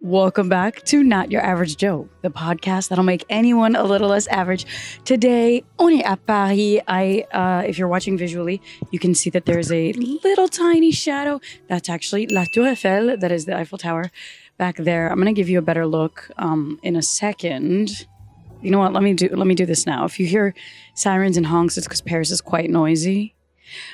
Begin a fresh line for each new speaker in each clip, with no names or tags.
Welcome back to Not Your Average Joe, the podcast that'll make anyone a little less average. Today, on est à Paris. If you're watching visually, you can see that there's a little tiny shadow. That's actually La Tour Eiffel. That is the Eiffel Tower back there. I'm going to give you a better look in a second. You know what? Let me do this now. If you hear sirens and honks, it's because Paris is quite noisy.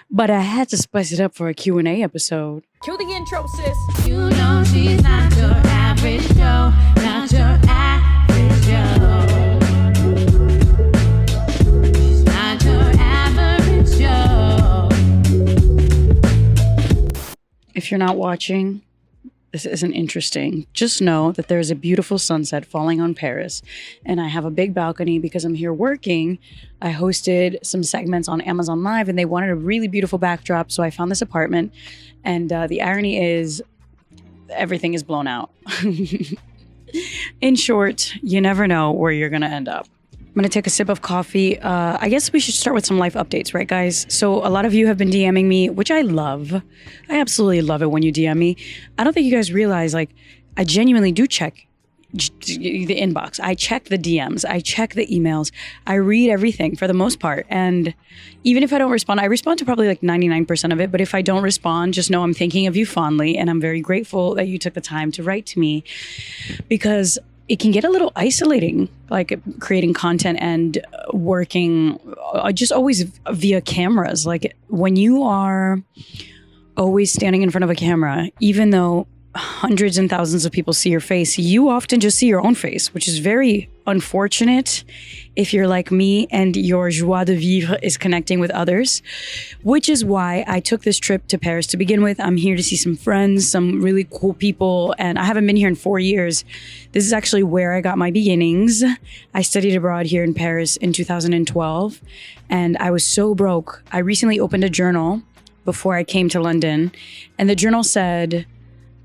But I had to spice it up for a Q&A episode.
Cue the intro, sis.
You know she's not your average Joe, not your average Joe. She's not your average Joe.
If you're not watching, this isn't interesting. Just know that there is a beautiful sunset falling on Paris, and I have a big balcony because I'm here working. I hosted some segments on Amazon Live, and they wanted a really beautiful backdrop, so I found this apartment, and the irony is everything is blown out. In short, you never know where you're going to end up. I'm going to take a sip of coffee. I guess we should start with some life updates, right, guys? So a lot of you have been DMing me, which I love. I absolutely love it when you DM me. I don't think you guys realize, I genuinely do check the inbox. I check the DMs. I check the emails. I read everything for the most part. And even if I don't respond, I respond to probably 99% of it. But if I don't respond, just know I'm thinking of you fondly. And I'm very grateful that you took the time to write to me, because it can get a little isolating, creating content and working just always via cameras. When you are always standing in front of a camera, even though hundreds and thousands of people see your face, you often just see your own face, which is very unfortunate if you're like me and your joie de vivre is connecting with others, which is why I took this trip to Paris to begin with. I'm here to see some friends, some really cool people, and I haven't been here in 4 years. This is actually where I got my beginnings. I studied abroad here in Paris in 2012, and I was so broke. I recently opened a journal before I came to London, and the journal said,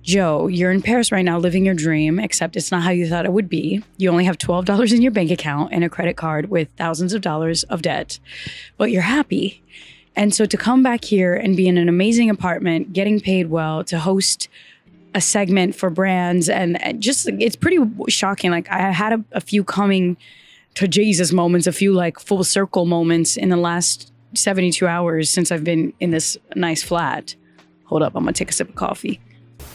Joe, you're in Paris right now living your dream, except it's not how you thought it would be. You only have $12 in your bank account and a credit card with thousands of dollars of debt, but you're happy. And so to come back here and be in an amazing apartment, getting paid well, to host a segment for brands, and just, it's pretty shocking. I had a few coming to Jesus moments, a few full circle moments in the last 72 hours since I've been in this nice flat. Hold up, I'm gonna take a sip of coffee.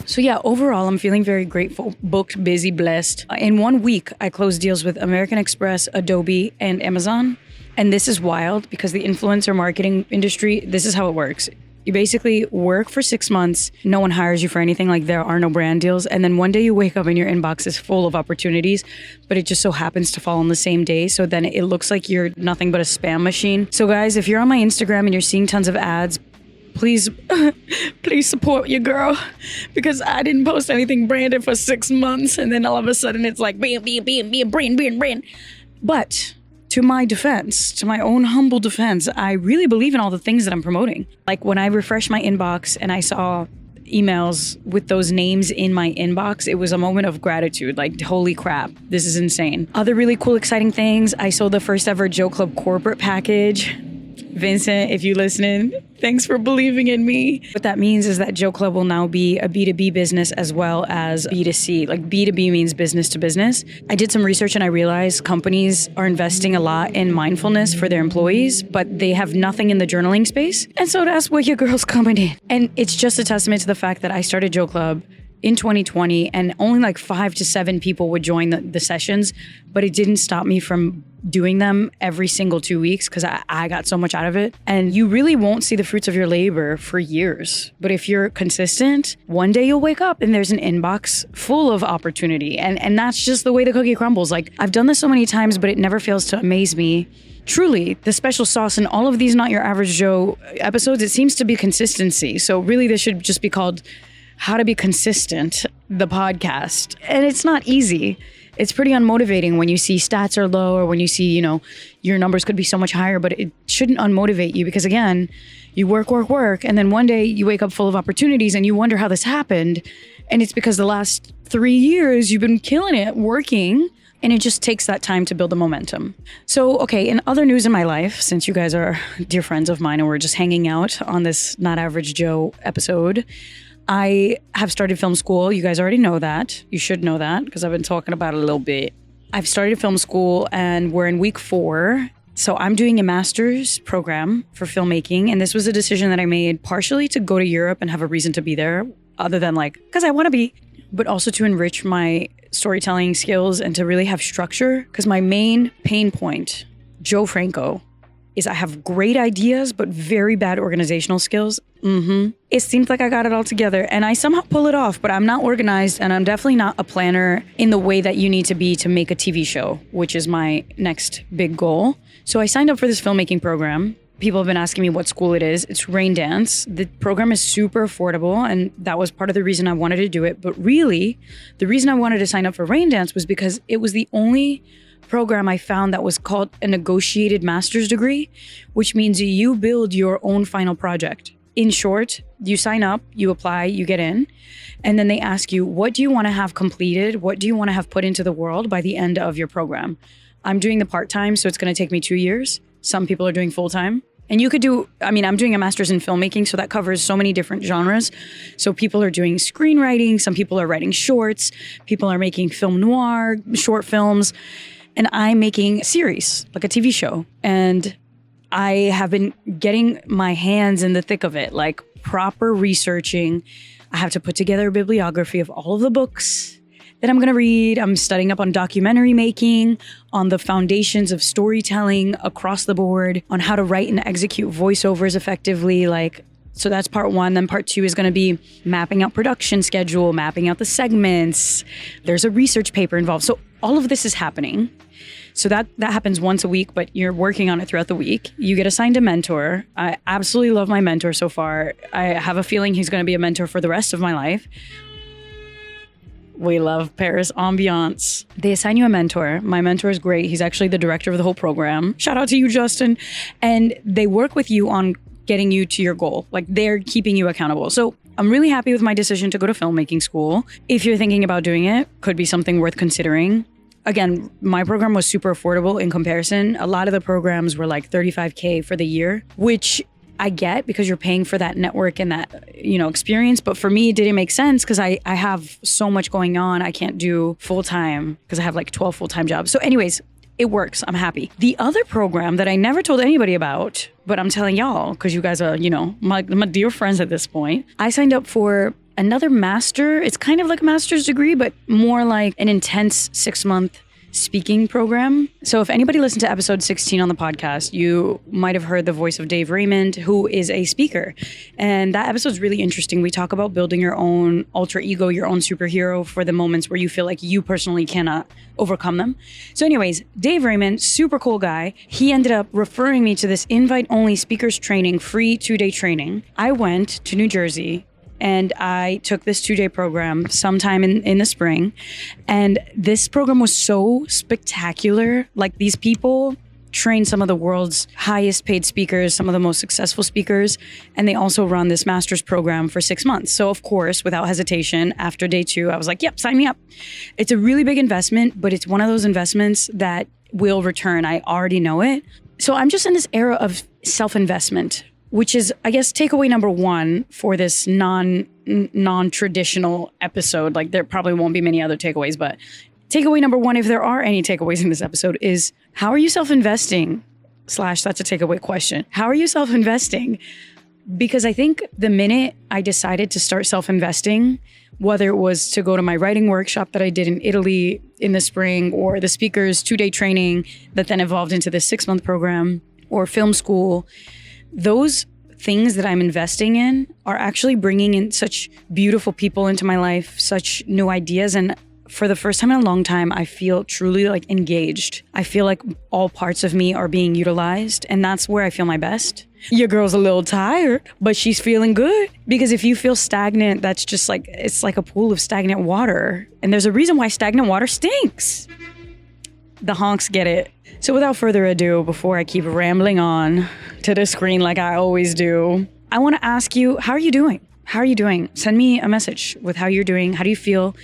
So yeah, overall, I'm feeling very grateful, booked, busy, blessed. In 1 week, I closed deals with American Express, Adobe, and Amazon. And this is wild because the influencer marketing industry, this is how it works. You basically work for 6 months. No one hires you for anything. There are no brand deals. And then one day you wake up and your inbox is full of opportunities, but it just so happens to fall on the same day. So then it looks like you're nothing but a spam machine. So guys, if you're on my Instagram and you're seeing tons of ads, please support your girl, because I didn't post anything branded for 6 months, and then all of a sudden it's bam, brand. But to my defense, to my own humble defense, I really believe in all the things that I'm promoting. When I refreshed my inbox and I saw emails with those names in my inbox, it was a moment of gratitude. Holy crap, this is insane. Other really cool, exciting things. I sold the first ever Joe Club corporate package. Vincent, if you're listening, thanks for believing in me. What that means is that Joe Club will now be a B2B business as well as B2C. B2B means business to business. I did some research and I realized companies are investing a lot in mindfulness for their employees, but they have nothing in the journaling space. And so that's where your girl's coming in. And it's just a testament to the fact that I started Joe Club in 2020, and only 5 to 7 people would join the sessions, but it didn't stop me from doing them every single 2 weeks because I got so much out of it. And you really won't see the fruits of your labor for years. But if you're consistent, one day you'll wake up and there's an inbox full of opportunity. And that's just the way the cookie crumbles. I've done this so many times, but it never fails to amaze me. Truly, the special sauce in all of these Not Your Average Joe episodes, it seems to be consistency. So really, this should just be called How to Be Consistent, the podcast. And it's not easy. It's pretty unmotivating when you see stats are low, or when you see, your numbers could be so much higher, but it shouldn't unmotivate you, because again, you work, and then one day you wake up full of opportunities and you wonder how this happened. And it's because the last 3 years you've been killing it working, and it just takes that time to build the momentum. So, okay, in other news in my life, since you guys are dear friends of mine and we're just hanging out on this Not Average Joe episode, I have started film school. You guys already know that. You should know that because I've been talking about it a little bit. I've started film school and we're in week 4. So I'm doing a master's program for filmmaking. And this was a decision that I made partially to go to Europe and have a reason to be there, other than like, because I want to be, but also to enrich my storytelling skills and to really have structure. Because my main pain point, Joe Franco, is I have great ideas, but very bad organizational skills. It seems like I got it all together and I somehow pull it off, but I'm not organized and I'm definitely not a planner in the way that you need to be to make a TV show, which is my next big goal. So I signed up for this filmmaking program. People have been asking me what school it is. It's Rain Dance. The program is super affordable and that was part of the reason I wanted to do it. But really, the reason I wanted to sign up for Rain Dance was because it was the only program I found that was called a negotiated master's degree, which means you build your own final project. In short, you sign up, you apply, you get in, and then they ask you, what do you want to have completed? What do you want to have put into the world by the end of your program? I'm doing the part-time, so it's going to take me 2 years. Some people are doing full-time. And you could do, I'm doing a master's in filmmaking, so that covers so many different genres. So people are doing screenwriting, some people are writing shorts, people are making film noir, short films, and I'm making a series, like a TV show. And I have been getting my hands in the thick of it, like proper researching. I have to put together a bibliography of all of the books that I'm going to read. I'm studying up on documentary making, on the foundations of storytelling across the board, on how to write and execute voiceovers effectively. So that's part 1. Then part 2 is going to be mapping out production schedule, mapping out the segments. There's a research paper involved. So all of this is happening. So that happens once a week, but you're working on it throughout the week. You get assigned a mentor. I absolutely love my mentor so far. I have a feeling he's going to be a mentor for the rest of my life. We love Paris ambiance. They assign you a mentor. My mentor is great. He's actually the director of the whole program. Shout out to you, Justin. And they work with you on getting you to your goal. Like they're keeping you accountable. So I'm really happy with my decision to go to filmmaking school. If you're thinking about doing it, could be something worth considering. Again, my program was super affordable in comparison. A lot of the programs were like $35K for the year, which I get because you're paying for that network and that, experience. But for me, it didn't make sense because I have so much going on. I can't do full time because I have like 12 full-time jobs. So anyways, it works. I'm happy. The other program that I never told anybody about, but I'm telling y'all because you guys are, my dear friends at this point, I signed up for another master. It's kind of like a master's degree, but more like an intense 6-month speaking program. So if anybody listened to episode 16 on the podcast, you might have heard the voice of Dave Raymond, who is a speaker. And that episode's really interesting. We talk about building your own alter ego, your own superhero for the moments where you feel like you personally cannot overcome them. So anyways, Dave Raymond, super cool guy. He ended up referring me to this invite-only speakers training, free 2-day training. I went to New Jersey and I took this 2-day program sometime in the spring. And this program was so spectacular. Like these people train some of the world's highest paid speakers, some of the most successful speakers. And they also run this master's program for 6 months. So of course, without hesitation, after day 2, I was like, yep, sign me up. It's a really big investment, but it's one of those investments that will return. I already know it. So I'm just in this era of self-investment, which is, I guess, takeaway number 1 for this non-traditional episode. Like there probably won't be many other takeaways, but takeaway number 1, if there are any takeaways in this episode, is how are you self-investing? / that's a takeaway question. How are you self-investing? Because I think the minute I decided to start self-investing, whether it was to go to my writing workshop that I did in Italy in the spring, or the speakers 2-day training that then evolved into this 6-month program, or film school, those things that I'm investing in are actually bringing in such beautiful people into my life, such new ideas. And for the first time in a long time, I feel truly like engaged. I feel like all parts of me are being utilized. And that's where I feel my best. Your girl's a little tired, but she's feeling good. Because if you feel stagnant, that's just like, it's like a pool of stagnant water. And there's a reason why stagnant water stinks. The honks get it. So without further ado, before I keep rambling on to the screen like I always do, I want to ask you, how are you doing? How are you doing? Send me a message with how you're doing. How do you feel?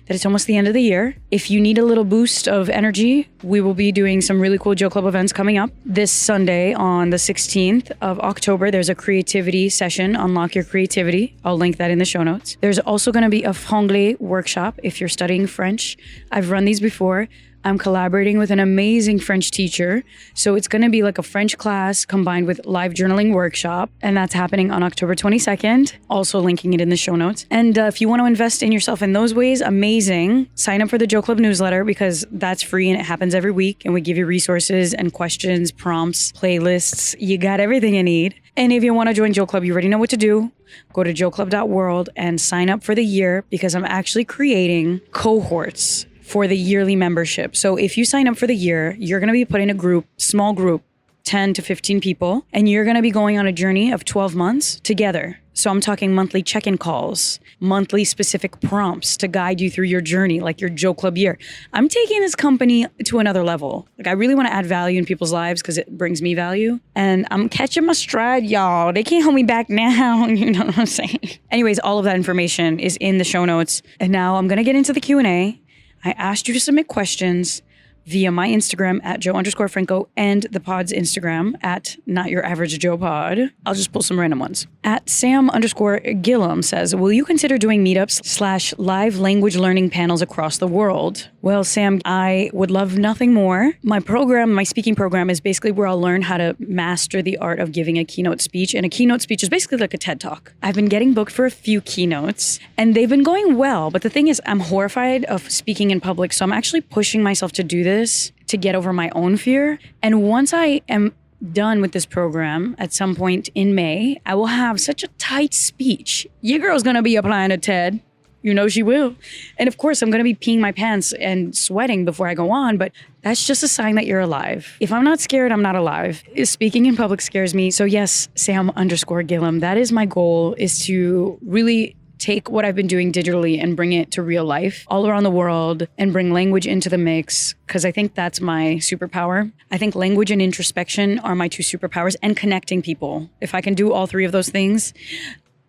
that it's almost the end of the year. If you need a little boost of energy, we will be doing some really cool Joe Club events coming up. This Sunday on the 16th of October, there's a creativity session, Unlock Your Creativity. I'll link that in the show notes. There's also going to be a franglais workshop if you're studying French. I've run these before. I'm collaborating with an amazing French teacher. So it's going to be like a French class combined with live journaling workshop. And that's happening on October 22nd. Also linking it in the show notes. And if you want to invest in yourself in those ways, amazing. Sign up for the Joe Club newsletter because that's free and it happens every week. And we give you resources and questions, prompts, playlists. You got everything you need. And if you want to join Joe Club, you already know what to do. Go to joeclub.world and sign up for the year because I'm actually creating cohorts for the yearly membership. So if you sign up for the year, you're going to be put in a group, small group, 10 to 15 people, and you're going to be going on a journey of 12 months together. So I'm talking monthly check-in calls, monthly specific prompts to guide you through your journey, like your Joe Club year. I'm taking this company to another level. Like I really want to add value in people's lives because it brings me value. And I'm catching my stride, y'all. They can't hold me back now. You know what I'm saying? Anyways, all of that information is in the show notes. And now I'm going to get into the Q&A. I asked you to submit questions via my Instagram at Joe_Franco and the pod's Instagram at Not Your Average Joe Pod. I'll just pull some random ones. At Sam_Gillum says, will you consider doing meetups / live language learning panels across the world? Well, Sam, I would love nothing more. My program, my speaking program is basically where I'll learn how to master the art of giving a keynote speech. And a keynote speech is basically like a TED Talk. I've been getting booked for a few keynotes and they've been going well. But the thing is, I'm horrified of speaking in public. So I'm actually pushing myself to do this to get over my own fear. And once I am done with this program at some point in May, I will have such a tight speech. Your girl's gonna be applying to TED. You know she will. And of course, I'm gonna be peeing my pants and sweating before I go on, but that's just a sign that you're alive. If I'm not scared, I'm not alive. Speaking in public scares me. So yes, Sam_Gillum, that is my goal, is to really take what I've been doing digitally and bring it to real life all around the world and bring language into the mix because I think that's my superpower. I think language and introspection are my two superpowers and connecting people. If I can do all three of those things,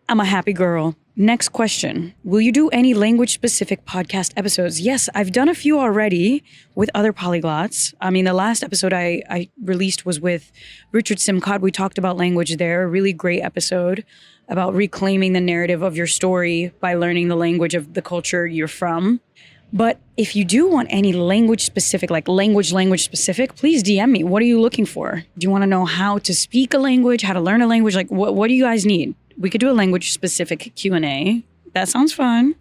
I'm a happy girl. Next question. Will you do any language-specific podcast episodes? Yes, I've done a few already with other polyglots. I mean, the last episode I released was with Richard Simcott. We talked about language there. A really great episode about reclaiming the narrative of your story by learning the language of the culture you're from. But if you do want any language specific, like language specific, please DM me. What are you looking for? Do you want to know how to speak a language, how to learn a language? Like what do you guys need? We could do a language specific Q&A. That sounds fun.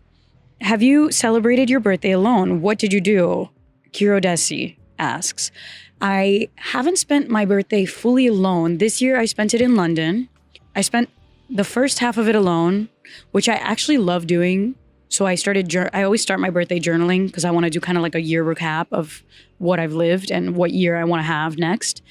Have you celebrated your birthday alone? What did you do? Kirodesi asks. I haven't spent my birthday fully alone. This year I spent it in London. I spent the first half of it alone, which I actually love doing. So I always start my birthday journaling because I want to do kind of like a year recap of what I've lived and what year I want to have next.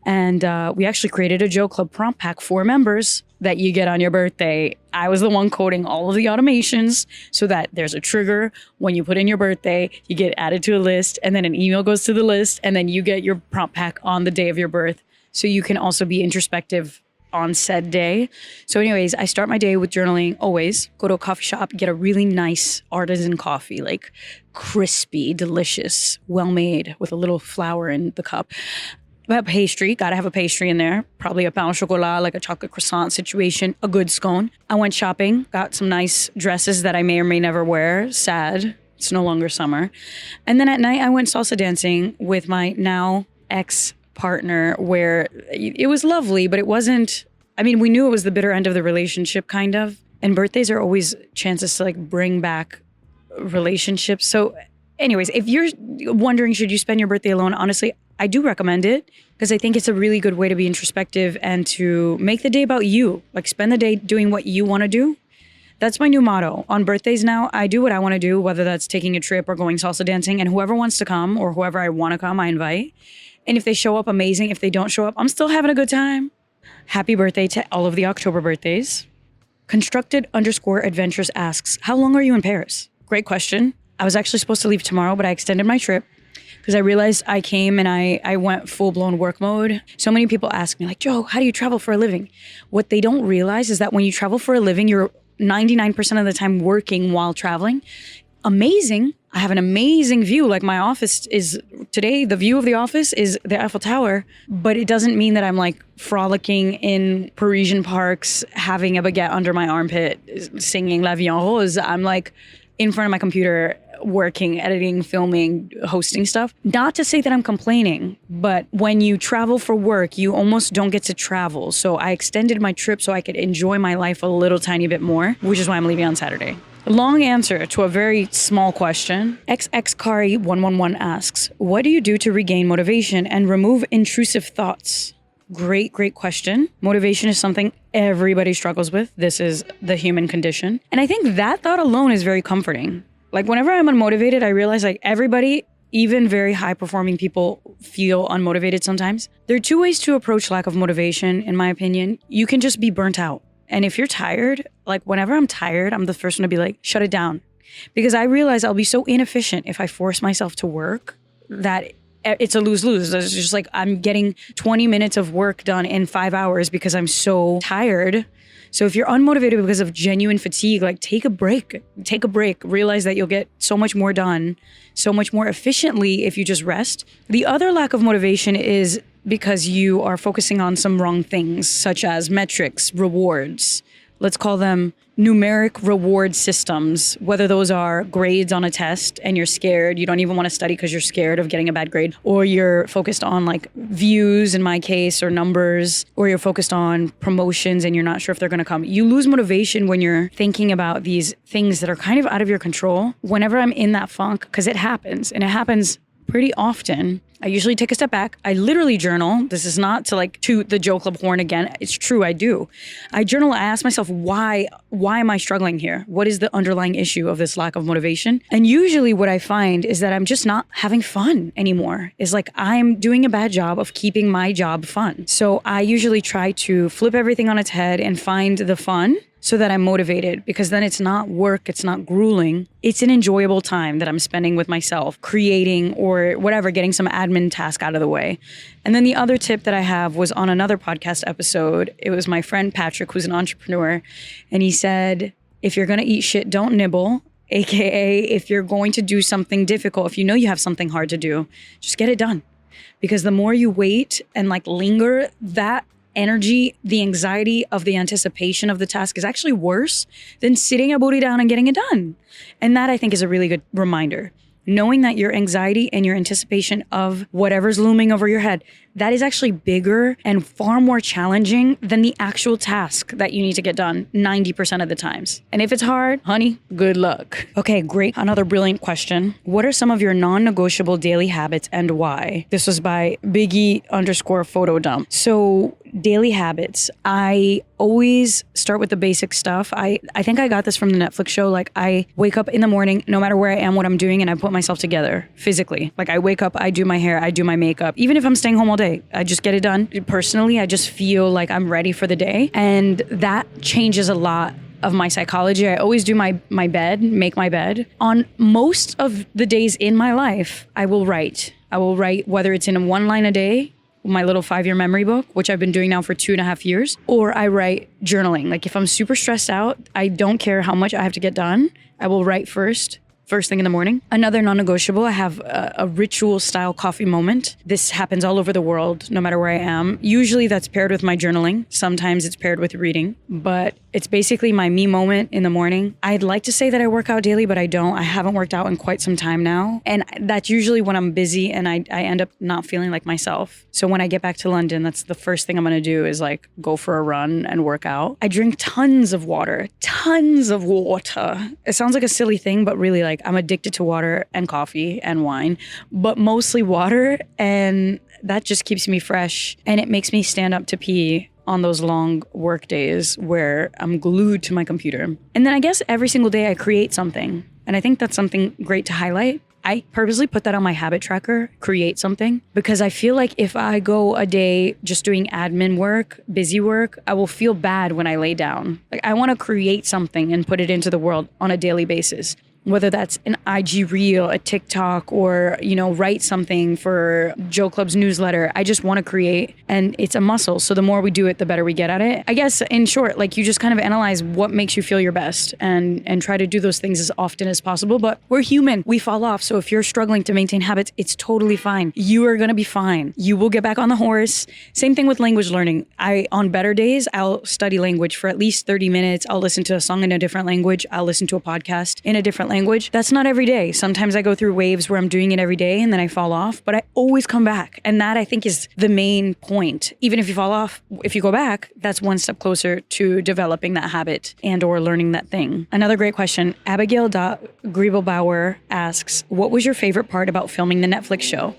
And we actually created a Joe Club prompt pack for members that you get on your birthday. I was the one coding all of the automations so that there's a trigger when you put in your birthday, you get added to a list, and then an email goes to the list, and then you get your prompt pack on the day of your birth. So you can also be introspective on said day. So anyways, I start my day with journaling always. Go to a coffee shop, get a really nice artisan coffee, like crispy, delicious, well-made with a little flour in the cup. A pastry, gotta have a pastry in there. Probably a pain au chocolat, like a chocolate croissant situation, a good scone. I went shopping, got some nice dresses that I may or may never wear. Sad, it's no longer summer. And then at night, I went salsa dancing with my now ex-partner, where it was lovely, but it wasn't, I mean, we knew it was the bitter end of the relationship, kind of. And birthdays are always chances to like bring back relationships. So anyways, if you're wondering, should you spend your birthday alone? Honestly, I do recommend it because I think it's a really good way to be introspective and to make the day about you. Like spend the day doing what you want to do. That's my new motto. On birthdays now, I do what I want to do, whether that's taking a trip or going salsa dancing. And whoever wants to come or whoever I want to come, I invite. And if they show up, amazing. If they don't show up, I'm still having a good time. Happy birthday to all of the October birthdays. Constructed_adventures asks, how long are you in Paris? Great question. I was actually supposed to leave tomorrow, but I extended my trip because I realized I came and I went full-blown work mode. So many people ask me like, Joe, how do you travel for a living? What they don't realize is that when you travel for a living, you're 99% of the time working while traveling. amazing. I have an amazing view. Like my office is today, the view of the office is the Eiffel Tower, but it doesn't mean that I'm like frolicking in Parisian parks, having a baguette under my armpit, singing La Vie en Rose. I'm like in front of my computer, working, editing, filming, hosting stuff. Not to say that I'm complaining, but when you travel for work, you almost don't get to travel. So I extended my trip so I could enjoy my life a little tiny bit more, which is why I'm leaving on Saturday. Long answer to a very small question. XXKari111 asks, what do you do to regain motivation and remove intrusive thoughts? Great question. Motivation is something everybody struggles with. This is the human condition. And I think that thought alone is very comforting. Like whenever I'm unmotivated, I realize like everybody, even very high performing people, feel unmotivated sometimes. There are two ways to approach lack of motivation, in my opinion. You can just be burnt out. And if you're tired, like whenever I'm tired, I'm the first one to be like, shut it down. Because I realize I'll be so inefficient if I force myself to work that it's a lose-lose. It's just like I'm getting 20 minutes of work done in 5 hours because I'm so tired. So if you're unmotivated because of genuine fatigue, like take a break. Realize that you'll get so much more done, so much more efficiently if you just rest. The other lack of motivation is because you are focusing on some wrong things, such as metrics, rewards. Let's call them numeric reward systems, whether those are grades on a test and you're scared, you don't even want to study because you're scared of getting a bad grade, or you're focused on like views in my case, or numbers, or you're focused on promotions and you're not sure if they're going to come. You lose motivation when you're thinking about these things that are kind of out of your control. Whenever I'm in that funk, because it happens, and it happens pretty often, I usually take a step back. I literally journal. This is not to like toot the Joe Club horn again. It's true, I do. I journal. I ask myself, why am I struggling here? What is the underlying issue of this lack of motivation? And usually what I find is that I'm just not having fun anymore. It's like I'm doing a bad job of keeping my job fun. So I usually try to flip everything on its head and find the fun so that I'm motivated, because then it's not work, it's not grueling. It's an enjoyable time that I'm spending with myself, creating or whatever, getting some admin task out of the way. And then the other tip that I have was on another podcast episode. It was my friend Patrick, who's an entrepreneur, and he said, if you're gonna eat shit, don't nibble. AKA, if you're going to do something difficult, if you know you have something hard to do, just get it done. Because the more you wait and like linger, that energy, the anxiety of the anticipation of the task is actually worse than sitting a booty down and getting it done. And that I think is a really good reminder. Knowing that your anxiety and your anticipation of whatever's looming over your head, that is actually bigger and far more challenging than the actual task that you need to get done 90% of the times. And if it's hard, honey, good luck. Okay, great. Another brilliant question. What are some of your non-negotiable daily habits and why? This was by Biggie_photodump. So daily habits. I always start with the basic stuff. I think I got this from the Netflix show. Like I wake up in the morning, no matter where I am, what I'm doing, and I put myself together physically. Like I wake up, I do my hair, I do my makeup. Even if I'm staying home all day, I just get it done. Personally, I just feel like I'm ready for the day. And that changes a lot of my psychology. I always do my bed, make my bed. On most of the days in my life, I will write. Whether it's in one line a day, my little 5-year memory book, which I've been doing now for 2.5 years, or I write journaling. Like if I'm super stressed out, I don't care how much I have to get done. I will write first thing in the morning. Another non-negotiable, I have a ritual style coffee moment. This happens all over the world, no matter where I am. Usually that's paired with my journaling. Sometimes it's paired with reading, but it's basically my me moment in the morning. I'd like to say that I work out daily, but I don't. I haven't worked out in quite some time now. And that's usually when I'm busy and I end up not feeling like myself. So when I get back to London, that's the first thing I'm going to do is like go for a run and work out. I drink tons of water. It sounds like a silly thing, but really like I'm addicted to water and coffee and wine, but mostly water. And that just keeps me fresh. And it makes me stand up to pee on those long work days where I'm glued to my computer. And then I guess every single day I create something. And I think that's something great to highlight. I purposely put that on my habit tracker, create something, because I feel like if I go a day just doing admin work, busy work, I will feel bad when I lay down. Like I want to create something and put it into the world on a daily basis. whether that's an IG reel, a TikTok, or, write something for Joe Club's newsletter. I just want to create, and it's a muscle. So the more we do it, the better we get at it. I guess in short, like, you just kind of analyze what makes you feel your best and try to do those things as often as possible. But we're human. We fall off. So if you're struggling to maintain habits, it's totally fine. You are going to be fine. You will get back on the horse. Same thing with language learning. On better days, I'll study language for at least 30 minutes. I'll listen to a song in a different language. I'll listen to a podcast in a different language. That's not every day. Sometimes I go through waves where I'm doing it every day and then I fall off, but I always come back. And that, I think, is the main point. Even if you fall off, if you go back, that's one step closer to developing that habit and or learning that thing. Another great question. Abigail.Griebelbauer asks, what was your favorite part about filming the Netflix show?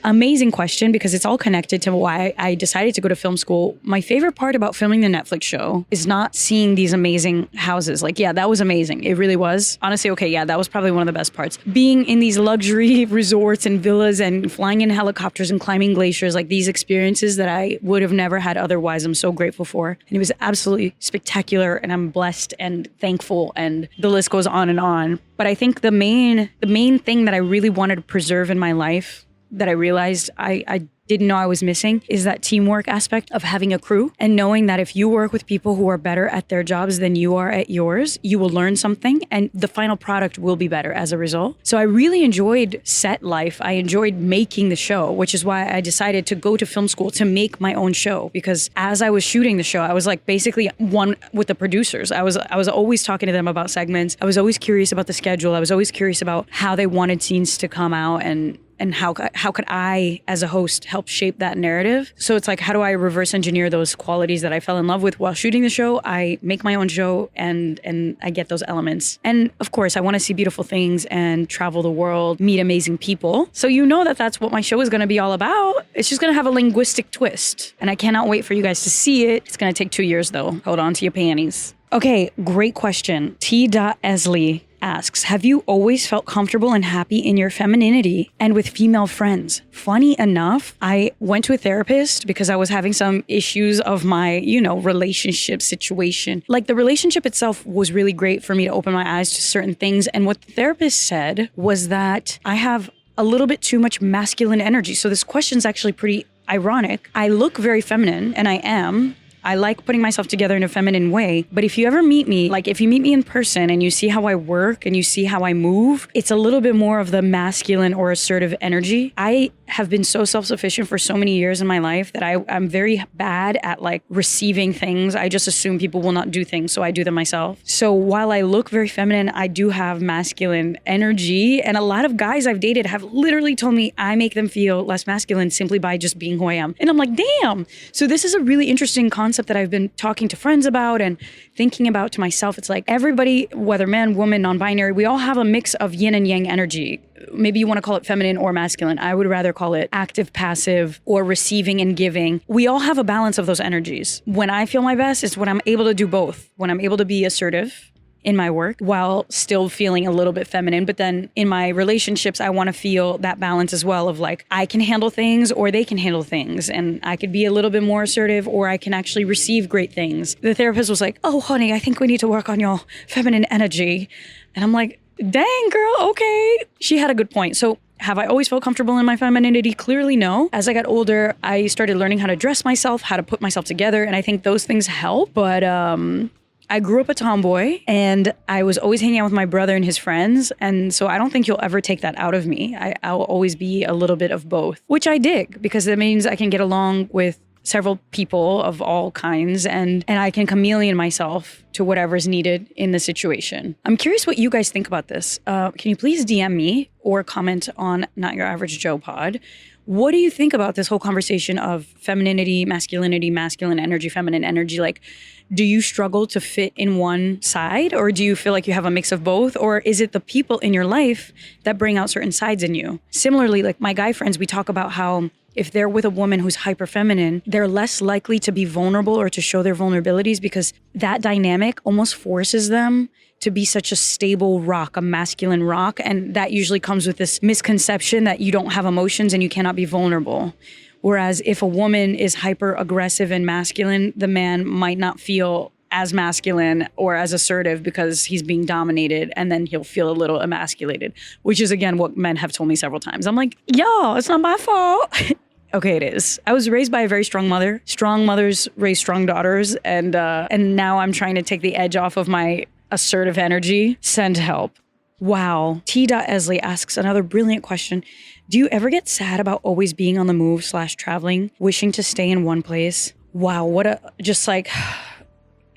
Amazing question, because it's all connected to why I decided to go to film school. My favorite part about filming the Netflix show is not seeing these amazing houses. Like, yeah, that was amazing. It really was. Honestly, okay, yeah, that was probably one of the best parts. Being in these luxury resorts and villas and flying in helicopters and climbing glaciers, like these experiences that I would have never had otherwise, I'm so grateful for. And it was absolutely spectacular, and I'm blessed and thankful, and the list goes on and on. But I think the main thing that I really wanted to preserve in my life, that I realized I didn't know I was missing, is that teamwork aspect of having a crew, and knowing that if you work with people who are better at their jobs than you are at yours, you will learn something and the final product will be better as a result. So I really enjoyed set life. I enjoyed making the show, which is why I decided to go to film school to make my own show, because as I was shooting the show, I was like basically one with the producers. I was always talking to them about segments. I was always curious about the schedule. I was always curious about how they wanted scenes to come out, and how could I, as a host, help shape that narrative? So it's like, how do I reverse engineer those qualities that I fell in love with while shooting the show? I make my own show and I get those elements. And of course, I want to see beautiful things and travel the world, meet amazing people. So that's what my show is going to be all about. It's just going to have a linguistic twist. And I cannot wait for you guys to see it. It's going to take 2 years though. Hold on to your panties. Okay, great question. T.Esley asks, have you always felt comfortable and happy in your femininity and with female friends? Funny enough, I went to a therapist because I was having some issues of my, relationship situation. Like, the relationship itself was really great for me to open my eyes to certain things. And what the therapist said was that I have a little bit too much masculine energy. So this question is actually pretty ironic. I look very feminine, and I am. I like putting myself together in a feminine way. But if you ever meet me, like if you meet me in person and you see how I work and you see how I move, it's a little bit more of the masculine or assertive energy. I have been so self-sufficient for so many years in my life that I'm very bad at like receiving things. I just assume people will not do things, so I do them myself. So while I look very feminine, I do have masculine energy. And a lot of guys I've dated have literally told me I make them feel less masculine simply by just being who I am. And I'm like, damn. So this is a really interesting concept that I've been talking to friends about and thinking about to myself. It's like everybody, whether man, woman, non-binary, we all have a mix of yin and yang energy. Maybe you want to call it feminine or masculine. I would rather call it active, passive, or receiving and giving. We all have a balance of those energies. When I feel my best is when I'm able to do both. When I'm able to be assertive in my work while still feeling a little bit feminine. But then in my relationships, I want to feel that balance as well of like, I can handle things or they can handle things. And I could be a little bit more assertive or I can actually receive great things. The therapist was like, oh, honey, I think we need to work on your feminine energy. And I'm like, dang, girl, okay. She had a good point. So have I always felt comfortable in my femininity? Clearly, no. As I got older, I started learning how to dress myself, how to put myself together. And I think those things help. But I grew up a tomboy and I was always hanging out with my brother and his friends. And so I don't think you'll ever take that out of me. I'll always be a little bit of both, which I dig because that means I can get along with several people of all kinds and I can chameleon myself to whatever's needed in the situation. I'm curious what you guys think about this. Can you please DM me or comment on Not Your Average Joe Pod? What do you think about this whole conversation of femininity, masculinity, masculine energy, feminine energy? Like, do you struggle to fit in one side or do you feel like you have a mix of both? Or is it the people in your life that bring out certain sides in you? Similarly, like my guy friends, we talk about how if they're with a woman who's hyper feminine, they're less likely to be vulnerable or to show their vulnerabilities because that dynamic almost forces them to be such a stable rock, a masculine rock. And that usually comes with this misconception that you don't have emotions and you cannot be vulnerable. Whereas if a woman is hyper aggressive and masculine, the man might not feel as masculine or as assertive because he's being dominated, and then he'll feel a little emasculated, which is again what men have told me several times. I'm like, yo, it's not my fault. Okay, it is. I was raised by a very strong mother. Strong mothers raise strong daughters, and now I'm trying to take the edge off of my assertive energy. Send help. Wow. T. Esley asks another brilliant question. Do you ever get sad about always being on the move / traveling, wishing to stay in one place? Wow, what a, just like,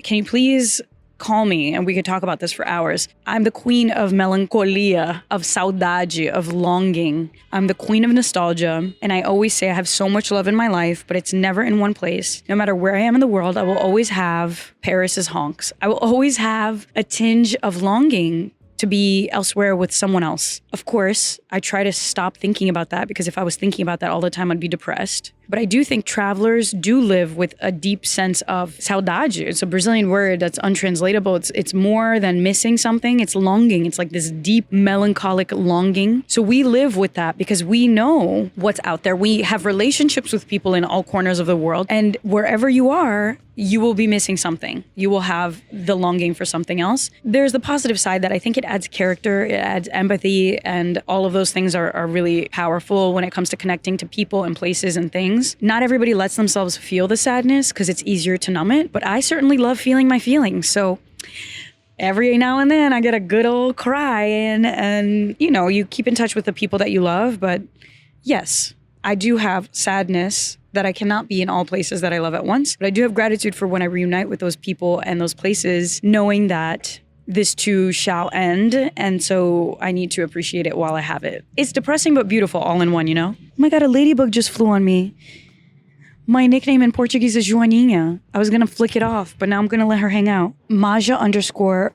can you please call me and we could talk about this for hours. I'm the queen of melancholia, of saudade, of longing. I'm the queen of nostalgia. And I always say I have so much love in my life, but it's never in one place. No matter where I am in the world, I will always have Paris's honks. I will always have a tinge of longing to be elsewhere with someone else. Of course, I try to stop thinking about that because if I was thinking about that all the time, I'd be depressed. But I do think travelers do live with a deep sense of saudade. It's a Brazilian word that's untranslatable. It's more than missing something. It's longing. It's like this deep melancholic longing. So we live with that because we know what's out there. We have relationships with people in all corners of the world. And wherever you are, you will be missing something. You will have the longing for something else. There's the positive side that I think it adds character, it adds empathy, and all of those things are really powerful when it comes to connecting to people and places and things. Not everybody lets themselves feel the sadness because it's easier to numb it, but I certainly love feeling my feelings. So every now and then I get a good old cry and you know, you keep in touch with the people that you love. But yes, I do have sadness that I cannot be in all places that I love at once. But I do have gratitude for when I reunite with those people and those places, knowing that this too shall end. And so I need to appreciate it while I have it. It's depressing but beautiful all in one, you know? Oh my God, a ladybug just flew on me. My nickname in Portuguese is Joaninha. I was gonna flick it off, but now I'm gonna let her hang out. Maja_Meyer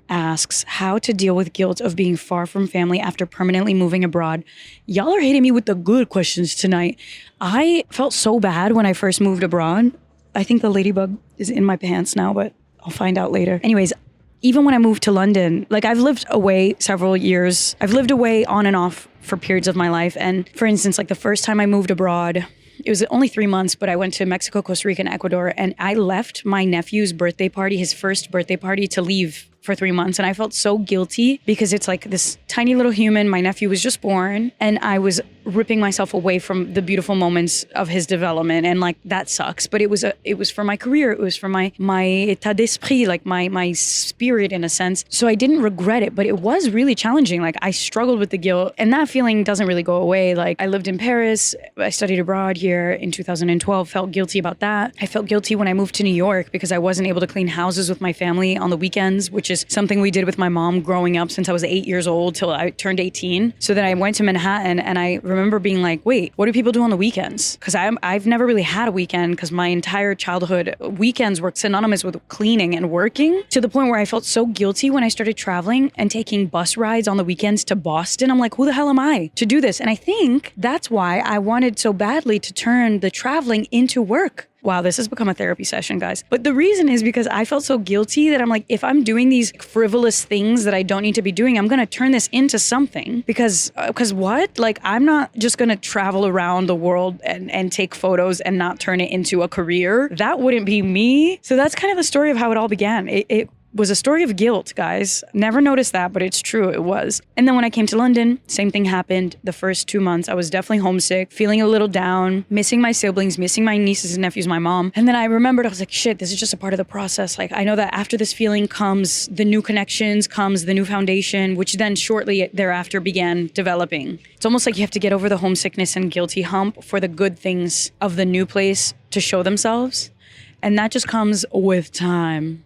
asks how to deal with guilt of being far from family after permanently moving abroad. Y'all are hitting me with the good questions tonight. I felt so bad when I first moved abroad. I think the ladybug is in my pants now, but I'll find out later. Anyways, even when I moved to London, like I've lived away several years. I've lived away on and off for periods of my life. And for instance, like the first time I moved abroad, it was only 3 months, but I went to Mexico, Costa Rica, and Ecuador. And I left my nephew's birthday party, his first birthday party, to leave for 3 months. And I felt so guilty because it's like this tiny little human. My nephew was just born and I was ripping myself away from the beautiful moments of his development. And like, that sucks. But it was for my career. It was for my état d'esprit, like my spirit in a sense. So I didn't regret it, but it was really challenging. Like I struggled with the guilt and that feeling doesn't really go away. Like I lived in Paris. I studied abroad here in 2012, felt guilty about that. I felt guilty when I moved to New York because I wasn't able to clean houses with my family on the weekends, which is something we did with my mom growing up since I was 8 years old till I turned 18. So then I went to Manhattan and I remember being like, wait, what do people do on the weekends? Because I've never really had a weekend because my entire childhood weekends were synonymous with cleaning and working, to the point where I felt so guilty when I started traveling and taking bus rides on the weekends to Boston. I'm like, who the hell am I to do this? And I think that's why I wanted so badly to turn the traveling into work. Wow, this has become a therapy session, guys. But the reason is because I felt so guilty that I'm like, if I'm doing these frivolous things that I don't need to be doing, I'm going to turn this into something. Because what? Like, I'm not just going to travel around the world and take photos and not turn it into a career. That wouldn't be me. So that's kind of the story of how it all began. It was a story of guilt, guys. Never noticed that, but it's true, it was. And then when I came to London, same thing happened. The first 2 months, I was definitely homesick, feeling a little down, missing my siblings, missing my nieces and nephews, my mom. And then I remembered, I was like, shit, this is just a part of the process. Like, I know that after this feeling comes the new connections, comes the new foundation, which then shortly thereafter began developing. It's almost like you have to get over the homesickness and guilty hump for the good things of the new place to show themselves. And that just comes with time.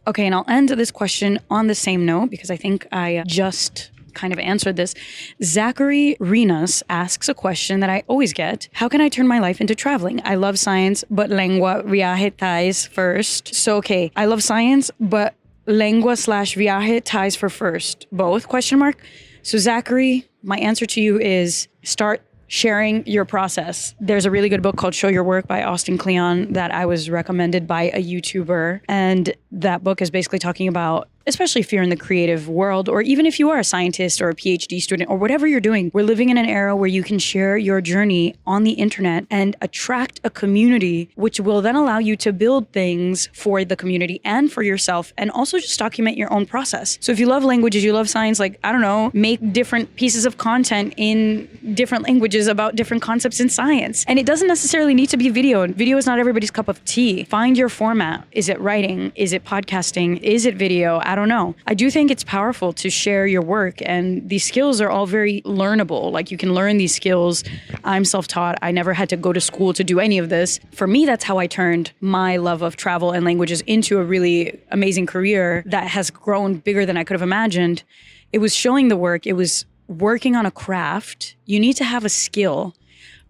Okay, and I'll end this question on the same note because I think I just kind of answered this. Zachary Renas asks a question that I always get. How can I turn my life into traveling? I love science, but lengua viaje ties first. So, okay, I love science, but lengua/viaje ties for first. Both, question mark. So Zachary, my answer to you is start sharing your process. There's a really good book called Show Your Work by Austin Kleon that I was recommended by a YouTuber. And that book is basically talking about especially if you're in the creative world, or even if you are a scientist or a PhD student or whatever you're doing. We're living in an era where you can share your journey on the internet and attract a community, which will then allow you to build things for the community and for yourself, and also just document your own process. So if you love languages, you love science, like, I don't know, make different pieces of content in different languages about different concepts in science. And it doesn't necessarily need to be video. Video is not everybody's cup of tea. Find your format. Is it writing? Is it podcasting? Is it video? I don't know. I do think it's powerful to share your work, and these skills are all very learnable. Like, you can learn these skills. I'm self-taught. I never had to go to school to do any of this. For me, that's how I turned my love of travel and languages into a really amazing career that has grown bigger than I could have imagined. It was showing the work. It was working on a craft. You need to have a skill.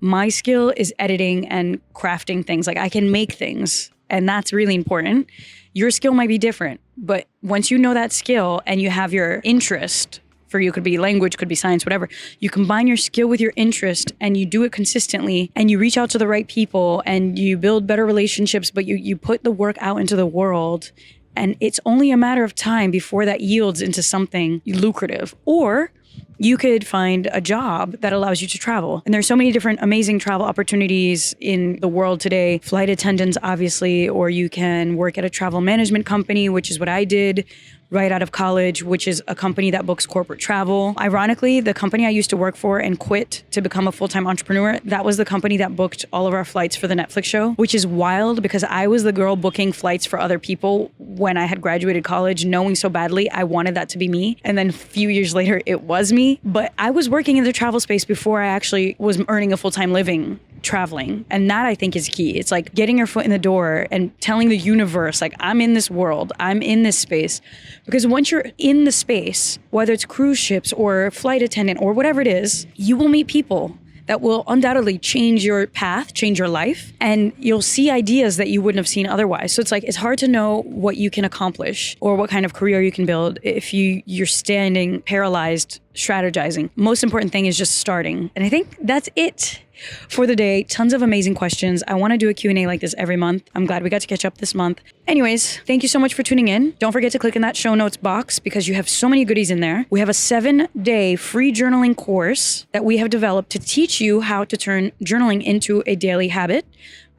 My skill is editing and crafting things. Like, I can make things, and that's really important. Your skill might be different, but once you know that skill and you have your interest, for you could be language, could be science, whatever, you combine your skill with your interest and you do it consistently, and you reach out to the right people and you build better relationships, but you put the work out into the world, and it's only a matter of time before that yields into something lucrative. Or you could find a job that allows you to travel. And there's so many different amazing travel opportunities in the world today. Flight attendants, obviously, or you can work at a travel management company, which is what I did right out of college, which is a company that books corporate travel. Ironically, the company I used to work for and quit to become a full-time entrepreneur, that was the company that booked all of our flights for the Netflix show, which is wild because I was the girl booking flights for other people when I had graduated college, knowing so badly I wanted that to be me. And then a few years later, it was me. But I was working in the travel space before I actually was earning a full-time living traveling. And that, I think, is key. It's like getting your foot in the door and telling the universe, like, I'm in this world, I'm in this space. Because once you're in the space, whether it's cruise ships or flight attendant or whatever it is, you will meet people that will undoubtedly change your path, change your life, and you'll see ideas that you wouldn't have seen otherwise. So it's like, it's hard to know what you can accomplish or what kind of career you can build if you're standing paralyzed, strategizing. Most important thing is just starting. And I think that's it for the day. Tons of amazing questions. I want to do a Q&A like this every month. I'm glad we got to catch up this month. Anyways, thank you so much for tuning in. Don't forget to click in that show notes box because you have so many goodies in there. We have a 7-day free journaling course that we have developed to teach you how to turn journaling into a daily habit.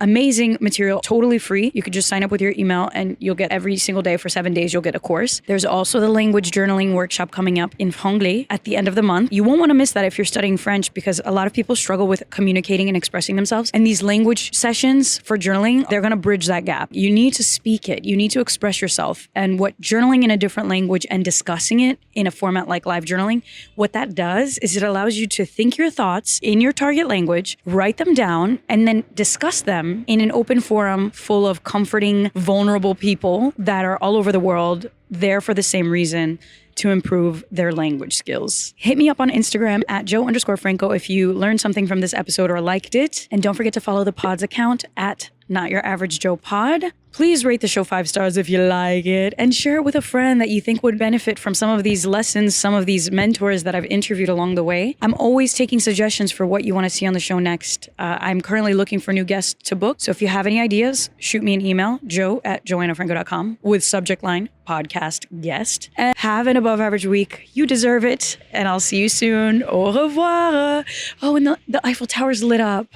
Amazing material, totally free. You could just sign up with your email and you'll get every single day for 7 days, you'll get a course. There's also the language journaling workshop coming up in Franco at the end of the month. You won't want to miss that if you're studying French because a lot of people struggle with communicating and expressing themselves. And these language sessions for journaling, they're going to bridge that gap. You need to speak it. You need to express yourself. And what journaling in a different language and discussing it in a format like live journaling, what that does is it allows you to think your thoughts in your target language, write them down, and then discuss them in an open forum full of comforting, vulnerable people that are all over the world, there for the same reason, to improve their language skills. Hit me up on Instagram at Joe_Franco if you learned something from this episode or liked it. And don't forget to follow the pod's account at Not Your Average Joe Pod. Please rate the show 5 stars if you like it, and share it with a friend that you think would benefit from some of these lessons, some of these mentors that I've interviewed along the way. I'm always taking suggestions for what you want to see on the show next. I'm currently looking for new guests to book. So if you have any ideas, shoot me an email, joe@joannafranco.com, with subject line podcast guest. And have an above average week. You deserve it. And I'll see you soon. Au revoir. Oh, and the Eiffel Tower's lit up.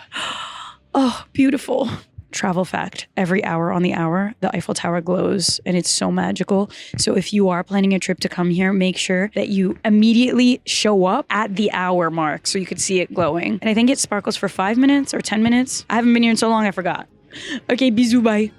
Oh, beautiful. Travel fact, every hour on the hour, the Eiffel Tower glows and it's so magical. So if you are planning a trip to come here, make sure that you immediately show up at the hour mark so you could see it glowing. And I think it sparkles for 5 minutes or 10 minutes. I haven't been here in so long, I forgot. Okay, bisous, bye.